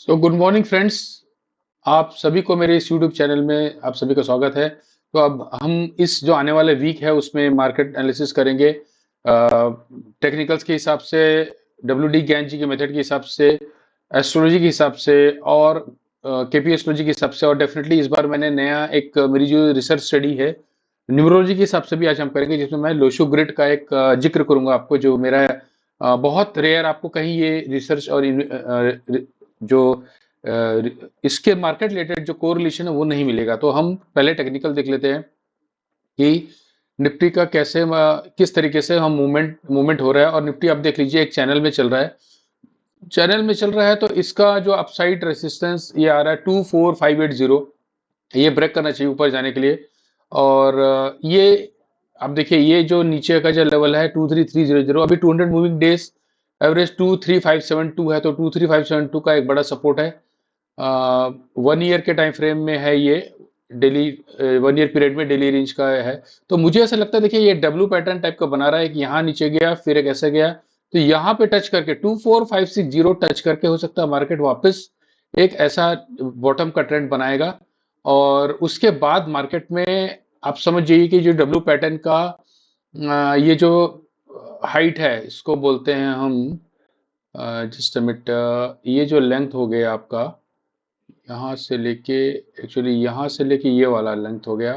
Good morning friends. आप सभी को मेरे इस यूट्यूब चैनल में आप सभी का स्वागत है। तो अब हम इस जो आने वाले वीक है उसमें मार्केट एनालिसिस करेंगे टेक्निकल्स के हिसाब से, डब्ल्यू डी ज्ञान जी के मेथड के हिसाब से, एस्ट्रोलॉजी के हिसाब से और केपी एस्ट्रोलॉजी के हिसाब से। और डेफिनेटली इस बार मैंने नया एक मेरी जो रिसर्च स्टडी है न्यूमरोलॉजी के हिसाब से भी आज हम करेंगे, जिसमें मैं लोशो ग्रिड का एक जिक्र करूंगा आपको, जो मेरा बहुत रेयर, आपको कहीं ये रिसर्च और जो इसके मार्केट रिलेटेड जो कोरिलेशन है वो नहीं मिलेगा। तो हम पहले टेक्निकल देख लेते हैं कि निफ्टी का कैसे किस तरीके से हम मूवमेंट हो रहा है। और निफ्टी आप देख लीजिए एक चैनल में चल रहा है, तो इसका जो अपसाइड रेसिस्टेंस ये आ रहा है 24580। ये ब्रेक करना चाहिए ऊपर जाने के लिए। और ये आप देखिए, ये जो नीचे का जो लेवल है 23300, अभी 200 मूविंग डेज एवरेज 23572 है, तो 23572 का एक बड़ा सपोर्ट है। 1 ईयर के टाइम फ्रेम में है ये, डेली 1 ईयर पीरियड में डेली रेंज का है। तो मुझे ऐसा लगता है, देखिए ये डब्ल्यू पैटर्न टाइप का बना रहा है कि यहाँ नीचे गया फिर एक ऐसे गया, तो यहाँ पे टच करके 24560 टच करके हो सकता है मार्केट वापस एक ऐसा बॉटम का ट्रेंड बनाएगा। और उसके बाद मार्केट में आप समझ जाइए कि जो डब्ल्यू पैटर्न का ये जो हाइट है इसको बोलते हैं हम, जस्ट अ मिनट, ये जो लेंथ हो गया आपका यहाँ से लेके, एक्चुअली यहाँ से लेके ये वाला लेंथ हो गया,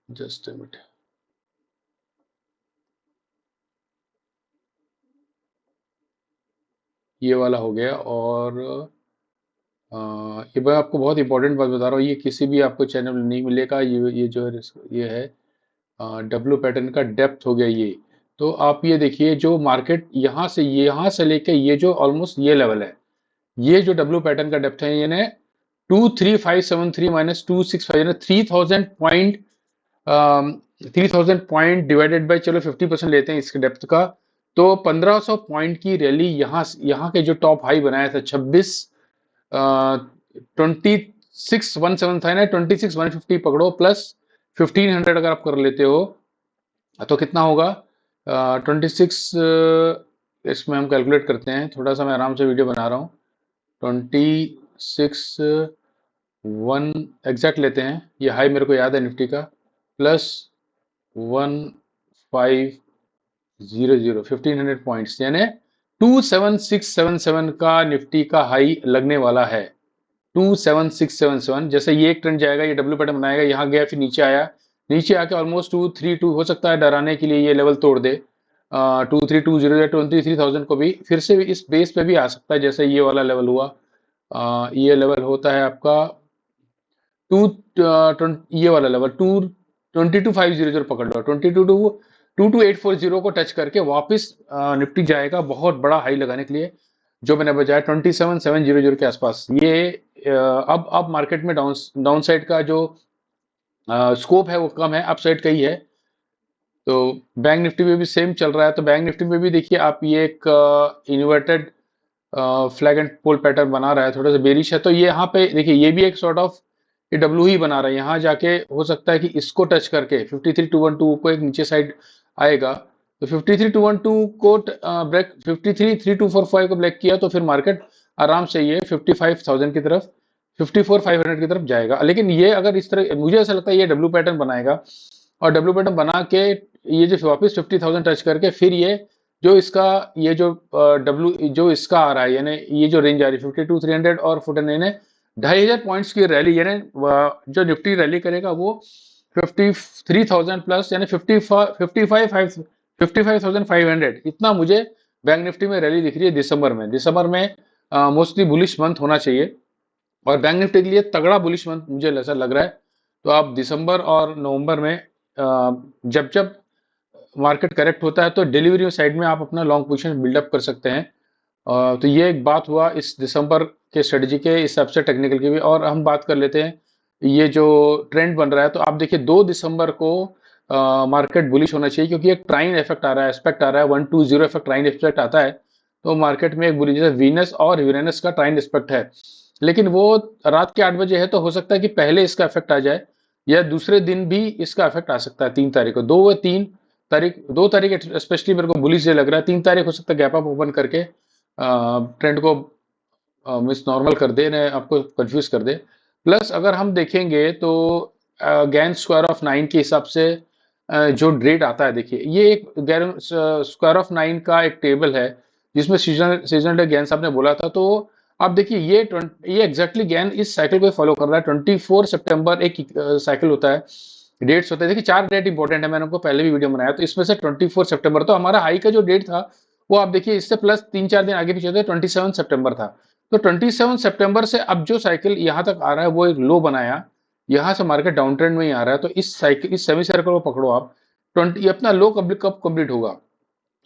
जस्ट अ मिनट, ये वाला हो गया। और ये मैं आपको बहुत इंपॉर्टेंट बात बता रहा हूँ, ये किसी भी आपको चैनल में नहीं मिलेगा। ये जो है ये है डब्ल्यू पैटर्न का डेप्थ हो गया ये। तो आप ये देखिए, जो मार्केट यहाँ से लेके ये जो ऑलमोस्ट ये लेवल है, ये जो डब्ल्यू पैटर्न का डेप्थ है, यानी 23573 माइनस 265, यानी 3000 पॉइंट, 3000 पॉइंट डिवाइडेड बाय, चलो 50% लेते हैं इसके डेप्थ का, तो 1500 पॉइंट की रैली यहाँ के जो टॉप हाई बनाया था 26 था ना, 26 150 पकड़ो प्लस 1500 अगर आप कर लेते हो तो कितना होगा? 26, इसमें हम कैलकुलेट करते हैं, थोड़ा सा मैं आराम से वीडियो बना रहा हूँ। 26 1 एग्जैक्ट लेते हैं, ये हाई मेरे को याद है निफ्टी का, प्लस 1500, 1500 पॉइंट्स, यानी 27677 का निफ्टी का हाई लगने वाला है। 27677, जैसे ये एक ट्रेंड जाएगा, ये डब्ल्यू पैटर्न बनाएगा, यहाँ गया फिर नीचे आया, नीचे आके ऑलमोस्ट 232, हो सकता है डराने के लिए ये लेवल तोड़ दे 2320 या 23,000 को भी, फिर से इस बेस पे भी आ सकता है, जैसे ये वाला लेवल हुआ। ये लेवल होता है आपका ये वाला लेवल 222500 पकड़ लो, 222840 को टच करके वापस निफ्टी जाएगा बहुत बड़ा हाई लगाने के लिए, जो मैंने बजाया 27700 के आसपास। ये अब मार्केट में डाउन साइड का जो स्कोप है वो कम है, अप साइड का ही है। तो बैंक निफ्टी में भी सेम चल रहा है। तो बैंक निफ्टी में भी देखिए आप, ये एक inverted flag and pole pattern बना रहा है, थोड़ा सा बेरिश है। तो ये यहाँ पे देखिए, ये भी एक सॉर्ट ऑफ ये डब्ल्यू ही बना रहा है, यहाँ जाके हो सकता है कि इसको टच करके 53212 को एक नीचे साइड आएगा। तो 53212 को ब्रेक, 533245 को ब्रेक किया तो फिर मार्केट आराम से ये 55,000 की तरफ, 54,500 की तरफ जाएगा। लेकिन ये अगर इस तरह, मुझे ऐसा लगता है ये डब्ल्यू पैटर्न बनाएगा, और डब्ल्यू बटन बना के ये जो वापस 50,000 टच करके फिर ये जो इसका, ये जो डब्ल्यू जो इसका आ रहा है, यानी ये जो रेंज आ रही है 52,300 और 49 है, 2500 पॉइंट्स की रैली, यानी जो निफ्टी रैली करेगा वो 53,000 प्लस, यानी 55,500, इतना मुझे बैंक निफ्टी में रैली दिख रही है दिसंबर में मोस्टली बुलिश मंथ होना चाहिए, और बैंक निफ्टी के लिए तगड़ा बुलिश मंथ मुझे ऐसा लग रहा है। तो आप दिसंबर और नवंबर में जब जब मार्केट करेक्ट होता है तो डिलीवरी साइड में आप अपना लॉन्ग पोजीशन बिल्डअप कर सकते हैं। तो ये एक बात हुआ इस दिसंबर के स्ट्रेटजी के हिसाब से, टेक्निकल की भी। और हम बात कर लेते हैं ये जो ट्रेंड बन रहा है, तो आप देखिए 2 दिसंबर को मार्केट बुलिश होना चाहिए, क्योंकि एक ट्राइन इफेक्ट आ रहा है, एस्पेक्ट आ रहा है, 120 इफेक्ट, ट्राइन इफेक्ट आता है तो मार्केट में एक बुलिश, जैसे वीनस और यूरेनस का ट्राइन इफेक्ट है। लेकिन वो रात के 8 बजे है, तो हो सकता है कि पहले इसका इफेक्ट आ जाए या दूसरे दिन भी इसका इफेक्ट आ सकता है, 3 तारीख को, 2 व 3 तारीख, 2 तारीख स्पेशली मेरे को बुलिश लग रहा है, 3 तारीख हो सकता है गैप अप ओपन करके ट्रेंड को मीन्स नॉर्मल कर दे, ना आपको कंफ्यूज कर दे। प्लस अगर हम देखेंगे तो गैन स्क्वायर ऑफ 9 के हिसाब से जो रेट आता है, देखिए ये एक गैन स्क्वायर ऑफ 9 का एक टेबल है जिसमें सीजनल गैन्स आपने बोला था। तो आप देखिए ये एग्जैक्टली गैन इस साइकिल को फॉलो कर रहा है। 24 सितंबर एक साइकिल होता है, डेट्स होते हैं। देखिए 4 डेट इंपॉर्टेंट है, मैंने आपको पहले भी वीडियो बनाया, तो इसमें से 24 सितंबर तो हमारा हाई का जो डेट था वो आप देखिए इससे प्लस 3-4 दिन आगे पीछे थे, 27 सितंबर था। तो 27 सितंबर से अब जो साइकिल यहाँ तक आ रहा है वो एक लो बनाया, यहाँ से मार्केट डाउन ट्रेंड में ही आ रहा है। तो इस साइकिल, इस सेमी सर्कल को पकड़ो आप, 20 अपना लो कब कंप्लीट होगा।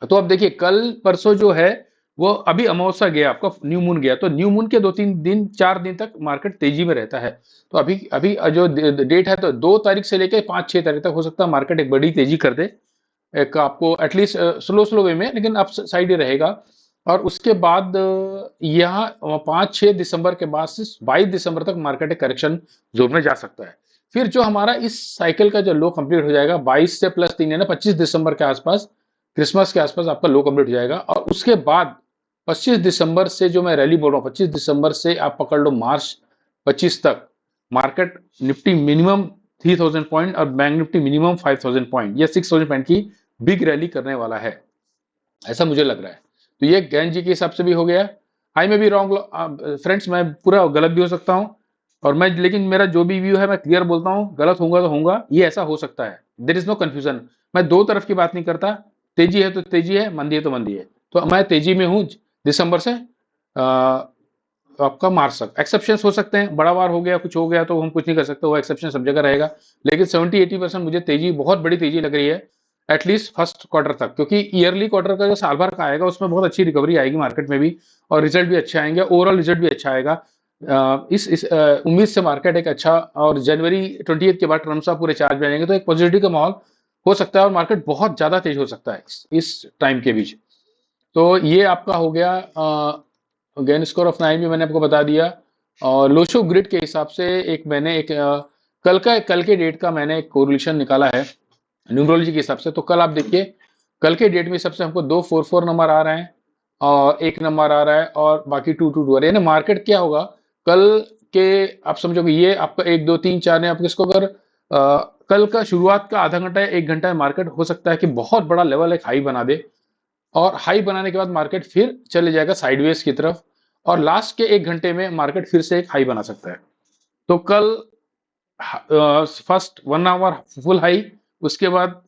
तो अब देखिए कल परसों जो है वो अभी अमावस्या गया, आपका न्यू मून गया, तो न्यू मून के 2-3 दिन 4 दिन तक मार्केट तेजी में रहता है। तो अभी अभी जो डेट है, तो 2 तारीख से लेकर 5-6 तारीख तक हो सकता है मार्केट एक बड़ी तेजी कर दे, एक आपको एटलीस्ट स्लो वे में, लेकिन अप साइड ही रहेगा। और उसके बाद यहाँ 5-6 दिसंबर के बाद से 22 दिसंबर तक मार्केट एक करेक्शन जोन में जा सकता है। फिर जो हमारा इस साइकिल का जो लो कंप्लीट हो जाएगा 22 से प्लस 3 यानी 25 दिसंबर के आसपास, क्रिसमस के आसपास आपका लो कंप्लीट हो जाएगा। और उसके बाद 25 दिसंबर से जो मैं रैली बोल रहा हूँ, 25 दिसंबर से आप पकड़ लो मार्च 25 तक मार्केट निफ्टी मिनिमम 3000 पॉइंट और बैंक निफ्टी मिनिमम 5000 पॉइंट या 6000 पॉइंट की बिग रैली करने वाला है, ऐसा मुझे लग रहा है। तो ये गैन जी के हिसाब से भी हो गया। आई में भी रॉन्ग फ्रेंड्स, मैं पूरा गलत भी हो सकता हूँ, और मैं, लेकिन मेरा जो भी व्यू है मैं क्लियर बोलता हूँ, गलत होऊंगा तो होऊंगा, ये ऐसा हो सकता है। There is no confusion. मैं दो तरफ की बात नहीं करता, तेजी है तो तेजी है, मंदी है तो मंदी है। तो मैं तेजी में हूँ दिसंबर से आपका मार्च तक। एक्सेप्शंस हो सकते हैं, बड़ा वार हो गया, कुछ हो गया तो हम कुछ नहीं कर सकते, वो एक्सेप्शन सब जगह रहेगा। लेकिन 70-80% मुझे तेजी, बहुत बड़ी तेजी लग रही है एटलीस्ट फर्स्ट क्वार्टर तक, क्योंकि ईयरली क्वार्टर का जो साल भर का आएगा उसमें बहुत अच्छी रिकवरी आएगी मार्केट में भी, और रिजल्ट भी अच्छे आएंगे, ओवरऑल रिजल्ट भी अच्छा आएगा। इस उम्मीद से मार्केट एक अच्छा, और जनवरी 20 के बाद ट्रम्प साहब पूरे चार्ज में आएंगे तो एक पॉजिटिव का माहौल हो सकता है, और मार्केट बहुत ज्यादा तेज हो सकता है इस टाइम के बीच। तो ये आपका हो गया गेन स्कोर ऑफ 9 भी मैंने आपको बता दिया। और लोशो ग्रिड के हिसाब से एक मैंने एक कल के डेट का मैंने एक कोरिलेशन निकाला है न्यूमरोलॉजी के हिसाब से। तो कल आप देखिए, कल के डेट में सबसे हमको 244 नंबर आ रहे हैं और 1 नंबर आ रहा है, और बाकी 222 आ रहे हैं। यानी मार्केट क्या होगा कल के, आप समझोगे ये आपका 1 2 3 4 ने, आप इसको अगर कल का शुरुआत का आधा घंटा या 1 घंटा है, मार्केट हो सकता है कि बहुत बड़ा लेवल एक हाई बना दे, और हाई बनाने के बाद मार्केट फिर चले जाएगा साइडवेज की तरफ, और लास्ट के 1 घंटे में मार्केट फिर से एक हाई बना सकता है। तो कल फर्स्ट 1 आवर फुल हाई, उसके बाद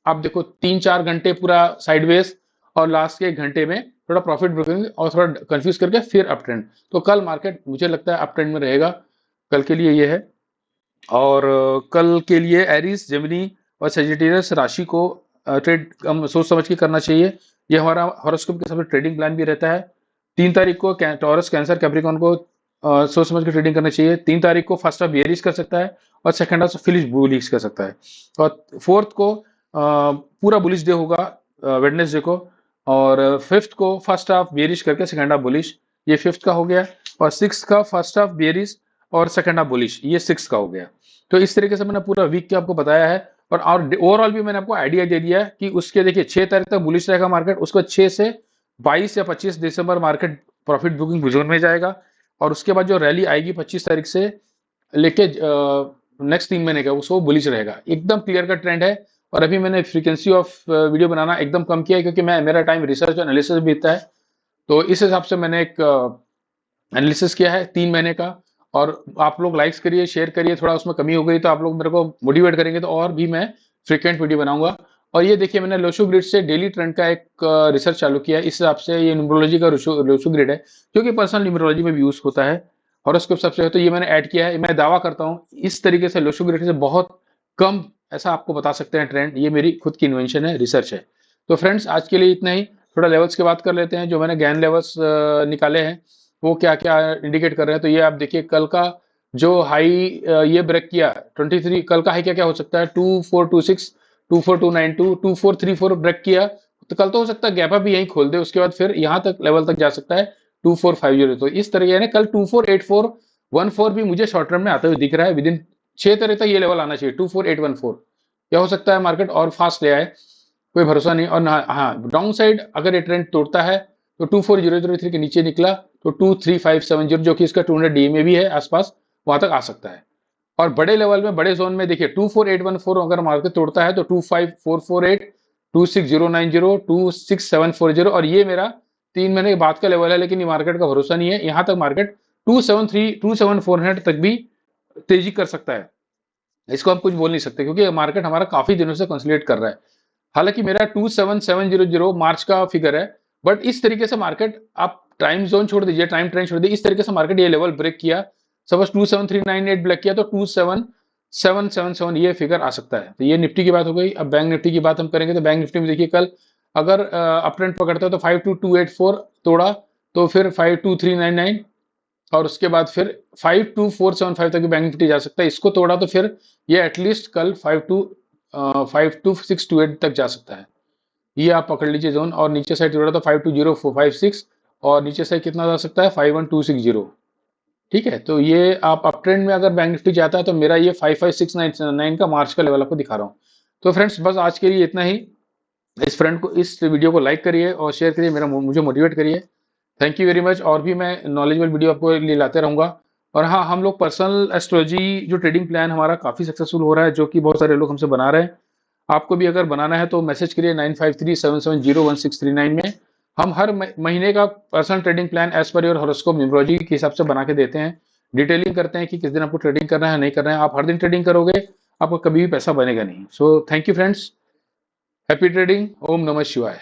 आप देखो 3-4 घंटे पूरा साइडवेज, और लास्ट के 1 घंटे में थोड़ा प्रॉफिट बुकिंग और थोड़ा कंफ्यूज करके फिर अप ट्रेंड। तो कल मार्केट मुझे लगता है अप ट्रेंड में रहेगा, कल के लिए ये है। और कल के लिए एरीज, जेमिनी और सेजिटेरियस राशि को ट्रेड हम सोच समझ के करना चाहिए। ये हमारा हॉरोस्कोप के हिसाब से ट्रेडिंग प्लान भी रहता है। 3 तारीख को टॉरस, कैंसर, कैप्रिकॉर्न को सोच समझ के ट्रेडिंग करना चाहिए। 3 तारीख को फर्स्ट हाफ बेयरिश कर सकता है और सेकंड हाफ फिलिश बुलिश कर सकता है। और फोर्थ को पूरा बुलिश डे होगा वेडनेसडे को, और फिफ्थ को फर्स्ट हाफ बेयरिश करके सेकंड हाफ बुलिश, ये फिफ्थ का हो गया। और सिक्स का फर्स्ट हाफ बेयरिश और सेकंड हाफ बुलिश, ये सिक्स का हो गया। तो इस तरीके से मैंने पूरा वीक के आपको बताया है, और ओवरऑल भी मैंने आपको आइडिया दे दिया है कि उसके, देखिए 6 तारीख तक बुलिश रहेगा मार्केट, उसको 6 से 22 या 25 दिसंबर मार्केट प्रॉफिट बुकिंग जोन में जाएगा, और उसके बाद जो रैली आएगी 25 तारीख से लेके नेक्स्ट 3 महीने का, उसको बुलिश रहेगा। एकदम क्लियर का ट्रेंड है। और अभी मैंने फ्रीक्वेंसी ऑफ वीडियो बनाना एकदम कम किया है, क्योंकि मेरा टाइम रिसर्च एनालिसिस भी इतना है। तो इस हिसाब से मैंने एक एनालिसिस किया है 3 महीने का। और आप लोग लाइक्स करिए, शेयर करिए, थोड़ा उसमें कमी हो गई तो आप लोग मेरे को मोटिवेट करेंगे, तो और भी मैं फ्रिक्वेंट वीडियो बनाऊंगा। और ये देखिए मैंने लोशो ग्रिड से डेली ट्रेंड का एक रिसर्च चालू किया है। इस हिसाब से ये न्यूमरोलॉजी का लोशो ग्रिड है, जो कि पर्सनल न्यूमरोलॉजी में भी यूज होता है, हॉरोस्कोप सबसे है, तो ये मैंने ऐड किया है। मैं दावा करता हूँ इस तरीके से लोशो ग्रिड से बहुत कम ऐसा आपको बता सकते हैं ट्रेंड, ये मेरी खुद की इन्वेंशन है, रिसर्च है। तो फ्रेंड्स आज के लिए इतना ही। थोड़ा लेवल्स की बात कर लेते हैं, जो मैंने गैन लेवल्स निकाले हैं वो क्या क्या इंडिकेट कर रहे हैं। तो ये आप देखिए कल का जो हाई ये ब्रेक किया 23, कल का हाई क्या क्या हो सकता है, 2426, 24292, 2434 ब्रेक किया, तो कल तो हो सकता है गैप अप भी यहीं खोल दे, उसके बाद फिर यहाँ तक लेवल तक जा सकता है 2450। तो इस तरह यानी कल 248414 भी मुझे शॉर्ट टर्म में आते हुए दिख रहा है। विद इन 6 तारीख तक ये लेवल आना चाहिए 24814। क्या हो सकता है मार्केट और फास्ट ले आए, कोई भरोसा नहीं। और हाँ, डाउन साइड अगर ये ट्रेंड तोड़ता है तो 24003 के नीचे निकला तो 23570 जो कि इसका 200 DMA भी है आसपास, वहां तक आ सकता है। और बड़े लेवल में, बड़े जोन में देखिए 24814 अगर मार्केट तोड़ता है तो 25448, 26090, 26740, और ये मेरा 3 महीने के बाद का लेवल है, लेकिन ये मार्केट का भरोसा नहीं है। यहां तक मार्केट 27400 तक भी तेजी कर सकता है, इसको हम कुछ बोल नहीं सकते, क्योंकि मार्केट हमारा काफी दिनों से कंसोलिडेट कर रहा है। हालांकि मेरा 27700 मार्च का फिगर है, बट इस तरीके से मार्केट, आप टाइम जोन छोड़ दीजिए, टाइम ट्रेंड छोड़ दीजिए, इस तरीके से मार्केट ये लेवल ब्रेक किया, सपोज 27398 ब्रेक किया तो 27777 ये फिगर आ सकता है। तो ये निफ्टी की बात हो गई। अब बैंक निफ्टी की बात हम करेंगे, तो बैंक निफ्टी में देखिए कल अगर अप ट्रेंड पकड़ता है तो 52284 तोड़ा, तो फिर 52399, और उसके बाद फिर 52475 तक भी बैंक निफ्टी जा सकता है। इसको तोड़ा तो फिर ये एटलीस्ट कल 52628 तक जा सकता है, ये आप पकड़ लीजिए जोन। और नीचे साइड तोड़ा तो 520456, और नीचे साइड कितना जा सकता है 51260। ठीक है, तो ये आप अप ट्रेंड में अगर बैंक निफ्टी जाता है तो मेरा ये 55699 का मार्च का लेवल आपको दिखा रहा हूँ। तो फ्रेंड्स बस आज के लिए इतना ही। इस वीडियो को लाइक करिए और शेयर करिए, मुझे मोटिवेट करिए। Thank you very much. और भी मैं नॉलेजेबल वीडियो आपको लिए लाते रहूंगा। और हाँ, हम लोग पर्सनल एस्ट्रोलॉजी जो ट्रेडिंग प्लान हमारा काफ़ी सक्सेसफुल हो रहा है, जो कि बहुत सारे लोग हमसे बना रहे हैं। आपको भी अगर बनाना है तो मैसेज करिए 9537701639 में। हम हर महीने का personal trading plan as per your horoscope numerology के हिसाब से बना के देते हैं। डिटेलिंग करते हैं कि किस दिन आपको ट्रेडिंग करना है, नहीं करना है। आप हर दिन ट्रेडिंग करोगे, आपको कभी भी पैसा बनेगा नहीं। So thank you friends, happy trading. ओम नमः शिवाय।